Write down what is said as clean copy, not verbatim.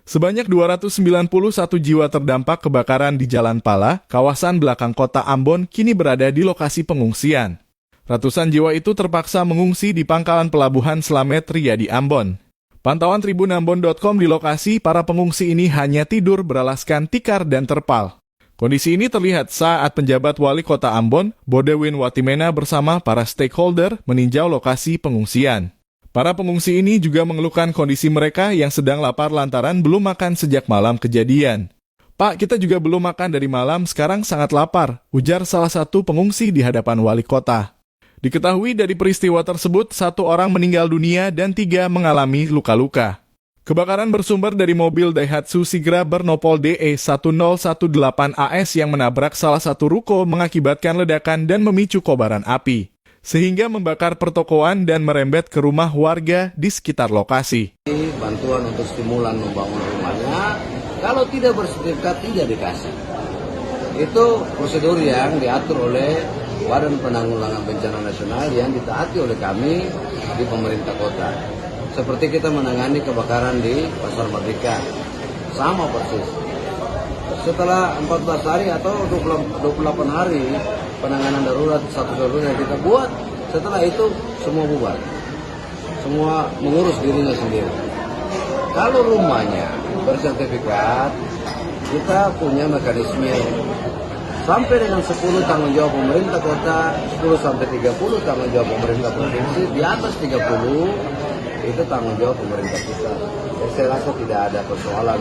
Sebanyak 291 jiwa terdampak kebakaran di Jalan Pala, kawasan belakang kota Ambon, kini berada di lokasi pengungsian. Ratusan jiwa itu terpaksa mengungsi di pangkalan pelabuhan Slamet Riyadi Ambon. Pantauan tribunambon.com di lokasi, para pengungsi ini hanya tidur beralaskan tikar dan terpal. Kondisi ini terlihat saat penjabat wali kota Ambon, Bodewin Watimena bersama para stakeholder meninjau lokasi pengungsian. Para pengungsi ini juga mengeluhkan kondisi mereka yang sedang lapar lantaran belum makan sejak malam kejadian. "Pak, kita juga belum makan dari malam, sekarang sangat lapar," ujar salah satu pengungsi di hadapan wali kota. Diketahui dari peristiwa tersebut, 1 orang meninggal dunia dan 3 mengalami luka-luka. Kebakaran bersumber dari mobil Daihatsu Sigra bernopol DE1018AS yang menabrak salah satu ruko mengakibatkan ledakan dan memicu kobaran api, sehingga membakar pertokoan dan merembet ke rumah warga di sekitar lokasi. Bantuan untuk stimulan membangun rumahnya, kalau tidak bersertifikat tidak dikasih. Itu prosedur yang diatur oleh Badan Penanggulangan Bencana Nasional yang ditaati oleh kami di pemerintah kota. Seperti kita menangani kebakaran di Pasar Merdeka, sama persis. Setelah 14 hari atau 28 hari penanganan darurat, satu darurat yang kita buat, setelah itu semua bubar. Semua mengurus dirinya sendiri. Kalau rumahnya bersertifikat, kita punya mekanisme sampai dengan 10 tanggung jawab pemerintah kota, 10 sampai 30 tanggung jawab pemerintah provinsi, di atas 30 itu tanggung jawab pemerintah pusat. Saya rasa tidak ada persoalan.